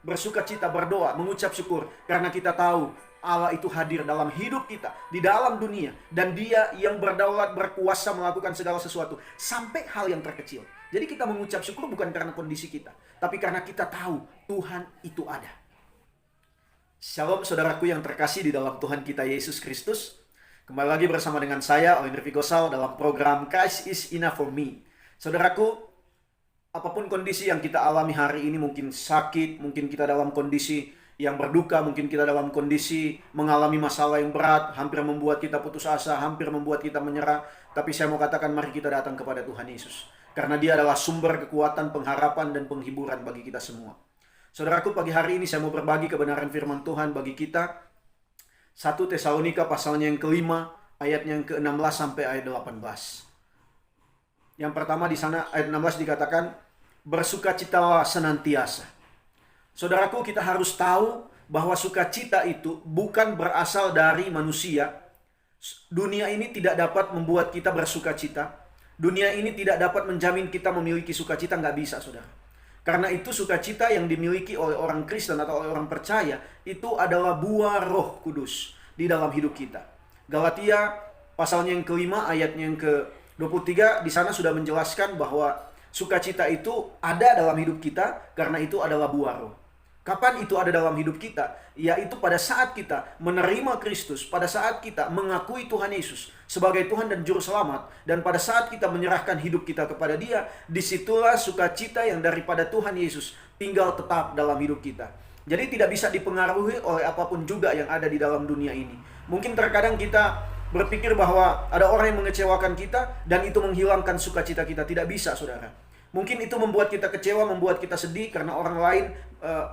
bersuka cita, berdoa, mengucap syukur karena kita tahu Allah itu hadir dalam hidup kita, di dalam dunia, dan Dia yang berdaulat, berkuasa melakukan segala sesuatu sampai hal yang terkecil. Jadi kita mengucap syukur bukan karena kondisi kita, tapi karena kita tahu Tuhan itu ada. Shalom saudaraku yang terkasih di dalam Tuhan kita Yesus Kristus. Kembali lagi bersama dengan saya, Oliver Vigosal, dalam program Christ is Enough for Me. Saudaraku, apapun kondisi yang kita alami hari ini, mungkin sakit, mungkin kita dalam kondisi yang berduka, mungkin kita dalam kondisi mengalami masalah yang berat, hampir membuat kita putus asa, hampir membuat kita menyerah. Tapi saya mau katakan, mari kita datang kepada Tuhan Yesus. Karena Dia adalah sumber kekuatan, pengharapan, dan penghiburan bagi kita semua. Saudaraku, pagi hari ini saya mau berbagi kebenaran firman Tuhan bagi kita. 1 Tesalonika pasalnya yang kelima, ayatnya yang ke-16 sampai ayat 18. Yang pertama di sana ayat 16 dikatakan, bersukacitalah senantiasa. Saudaraku, kita harus tahu bahwa sukacita itu bukan berasal dari manusia. Dunia ini tidak dapat membuat kita bersukacita. Dunia ini tidak dapat menjamin kita memiliki sukacita, nggak bisa, saudara. Karena itu sukacita yang dimiliki oleh orang Kristen atau oleh orang percaya itu adalah buah Roh Kudus di dalam hidup kita. Galatia pasalnya yang kelima ayatnya yang ke-23 di sana sudah menjelaskan bahwa sukacita itu ada dalam hidup kita karena itu adalah buah Roh. Kapan itu ada dalam hidup kita? Yaitu pada saat kita menerima Kristus, pada saat kita mengakui Tuhan Yesus sebagai Tuhan dan Juru Selamat, dan pada saat kita menyerahkan hidup kita kepada Dia, disitulah sukacita yang daripada Tuhan Yesus tinggal tetap dalam hidup kita. Jadi tidak bisa dipengaruhi oleh apapun juga yang ada di dalam dunia ini. Mungkin terkadang kita berpikir bahwa ada orang yang mengecewakan kita dan itu menghilangkan sukacita kita. Tidak bisa, saudara. Mungkin itu membuat kita kecewa, membuat kita sedih karena orang lain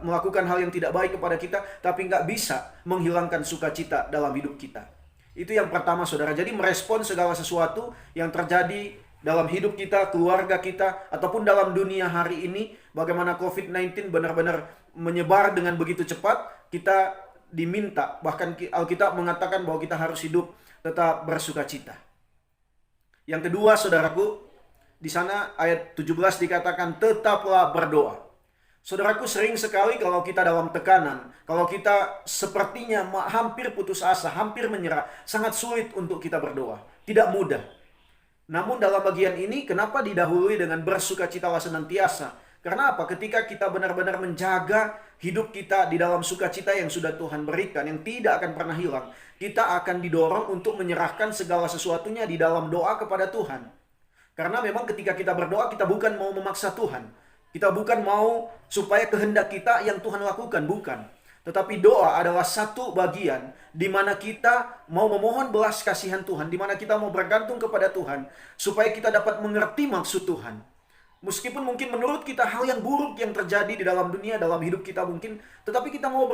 melakukan hal yang tidak baik kepada kita, tapi nggak bisa menghilangkan sukacita dalam hidup kita. Itu yang pertama, saudara. Jadi merespon segala sesuatu yang terjadi dalam hidup kita, keluarga kita, ataupun dalam dunia hari ini, bagaimana COVID-19 benar-benar menyebar dengan begitu cepat, kita diminta, bahkan Alkitab mengatakan bahwa kita harus hidup tetap bersukacita. Yang kedua, saudaraku, di sana ayat 17 dikatakan tetaplah berdoa. Saudaraku, sering sekali kalau kita dalam tekanan, kalau kita sepertinya hampir putus asa, hampir menyerah, sangat sulit untuk kita berdoa. Tidak mudah. Namun dalam bagian ini, kenapa didahului dengan bersukacitalah senantiasa? Karena apa? Ketika kita benar-benar menjaga hidup kita di dalam sukacita yang sudah Tuhan berikan, yang tidak akan pernah hilang, kita akan didorong untuk menyerahkan segala sesuatunya di dalam doa kepada Tuhan. Karena memang ketika kita berdoa, kita bukan mau memaksa Tuhan. Kita bukan mau supaya kehendak kita yang Tuhan lakukan, bukan. Tetapi doa adalah satu bagian di mana kita mau memohon belas kasihan Tuhan, di mana kita mau bergantung kepada Tuhan, supaya kita dapat mengerti maksud Tuhan. Meskipun mungkin menurut kita hal yang buruk yang terjadi di dalam dunia, dalam hidup kita mungkin, tetapi kita mau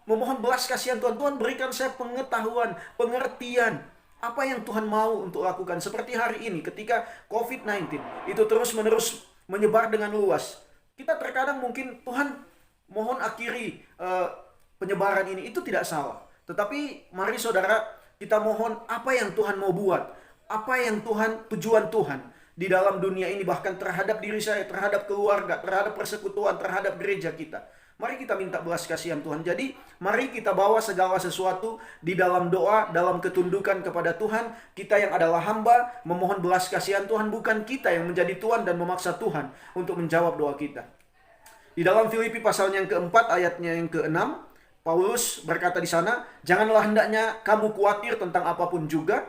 memohon belas kasihan Tuhan. Tuhan, berikan saya pengetahuan, pengertian, apa yang Tuhan mau untuk lakukan. Seperti hari ini ketika COVID-19 itu terus-menerus menyebar dengan luas. Kita terkadang mungkin, Tuhan mohon akhiri penyebaran ini. Itu tidak salah. Tetapi mari saudara, kita mohon apa yang Tuhan mau buat. Apa yang tujuan Tuhan di dalam dunia ini, bahkan terhadap diri saya, terhadap keluarga, terhadap persekutuan, terhadap gereja kita. Mari kita minta belas kasihan Tuhan. Jadi mari kita bawa segala sesuatu di dalam doa, dalam ketundukan kepada Tuhan. Kita yang adalah hamba memohon belas kasihan Tuhan, bukan kita yang menjadi Tuhan dan memaksa Tuhan untuk menjawab doa kita. Di dalam Filipi pasalnya yang keempat ayatnya yang keenam, Paulus berkata di sana, janganlah hendaknya kamu khawatir tentang apapun juga,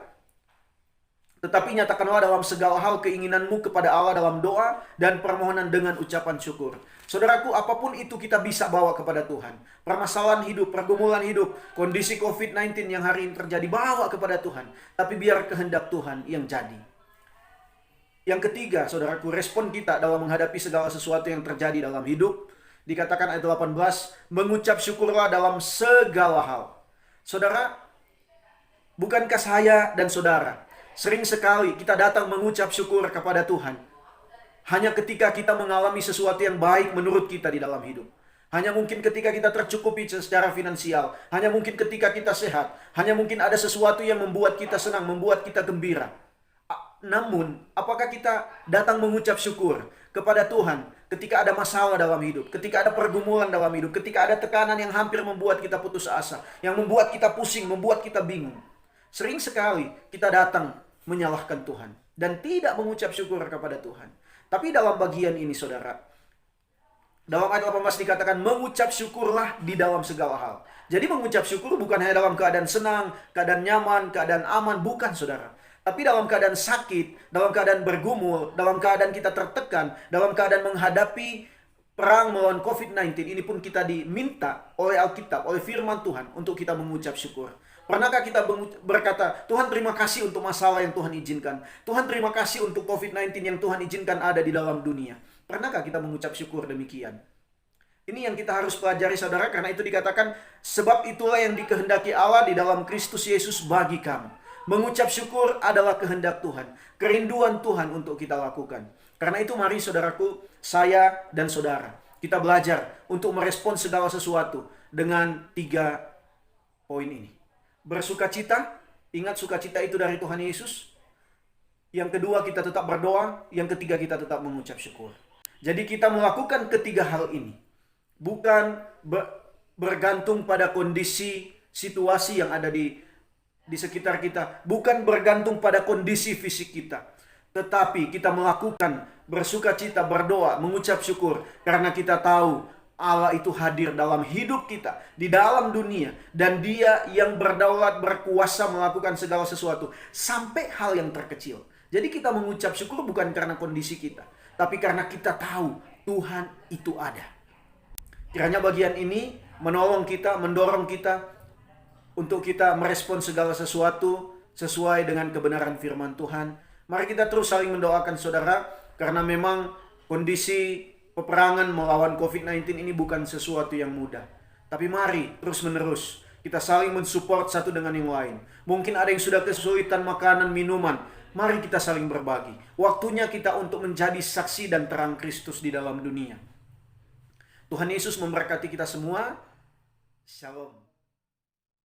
tetapi nyatakanlah dalam segala hal keinginanmu kepada Allah dalam doa dan permohonan dengan ucapan syukur. Saudaraku, apapun itu kita bisa bawa kepada Tuhan. Permasalahan hidup, pergumulan hidup, kondisi COVID-19 yang hari ini terjadi, bawa kepada Tuhan. Tapi biar kehendak Tuhan yang jadi. Yang ketiga, saudaraku, respon kita dalam menghadapi segala sesuatu yang terjadi dalam hidup. Dikatakan ayat 18, mengucap syukurlah dalam segala hal. Saudara, bukankah saya dan saudara sering sekali kita datang mengucap syukur kepada Tuhan hanya ketika kita mengalami sesuatu yang baik menurut kita di dalam hidup. Hanya mungkin ketika kita tercukupi secara finansial. Hanya mungkin ketika kita sehat. Hanya mungkin ada sesuatu yang membuat kita senang, membuat kita gembira. Namun, apakah kita datang mengucap syukur kepada Tuhan ketika ada masalah dalam hidup, ketika ada pergumulan dalam hidup, ketika ada tekanan yang hampir membuat kita putus asa, yang membuat kita pusing, membuat kita bingung. Sering sekali kita datang menyalahkan Tuhan dan tidak mengucap syukur kepada Tuhan. Tapi dalam bagian ini saudara, dalam ayat 18 dikatakan mengucap syukurlah di dalam segala hal. Jadi mengucap syukur bukan hanya dalam keadaan senang, keadaan nyaman, keadaan aman, bukan saudara. Tapi dalam keadaan sakit, dalam keadaan bergumul, dalam keadaan kita tertekan, dalam keadaan menghadapi perang melawan COVID-19, ini pun kita diminta oleh Alkitab, oleh firman Tuhan untuk kita mengucap syukur. Pernahkah kita berkata, Tuhan terima kasih untuk masalah yang Tuhan izinkan. Tuhan terima kasih untuk COVID-19 yang Tuhan izinkan ada di dalam dunia. Pernahkah kita mengucap syukur demikian? Ini yang kita harus pelajari saudara, karena itu dikatakan, sebab itulah yang dikehendaki Allah di dalam Kristus Yesus bagi kamu. Mengucap syukur adalah kehendak Tuhan, kerinduan Tuhan untuk kita lakukan. Karena itu mari saudaraku, saya dan saudara, kita belajar untuk merespon segala sesuatu dengan 3 poin ini. Bersukacita, ingat sukacita itu dari Tuhan Yesus. Yang kedua, kita tetap berdoa. Yang ketiga, kita tetap mengucap syukur. Jadi kita melakukan ketiga hal ini, bukan bergantung pada kondisi, situasi yang ada di sekitar kita, bukan bergantung pada kondisi fisik kita, tetapi kita melakukan bersukacita, berdoa, mengucap syukur karena kita tahu Allah itu hadir dalam hidup kita, di dalam dunia, dan Dia yang berdaulat, berkuasa melakukan segala sesuatu sampai hal yang terkecil. Jadi kita mengucap syukur bukan karena kondisi kita, tapi karena kita tahu Tuhan itu ada. Kiranya bagian ini menolong kita, mendorong kita untuk kita merespon segala sesuatu sesuai dengan kebenaran firman Tuhan. Mari kita terus saling mendoakan saudara, karena memang kondisi peperangan melawan COVID-19 ini bukan sesuatu yang mudah. Tapi mari terus menerus kita saling mensupport satu dengan yang lain. Mungkin ada yang sudah kesulitan makanan, minuman. Mari kita saling berbagi. Waktunya kita untuk menjadi saksi dan terang Kristus di dalam dunia. Tuhan Yesus memberkati kita semua. Shalom.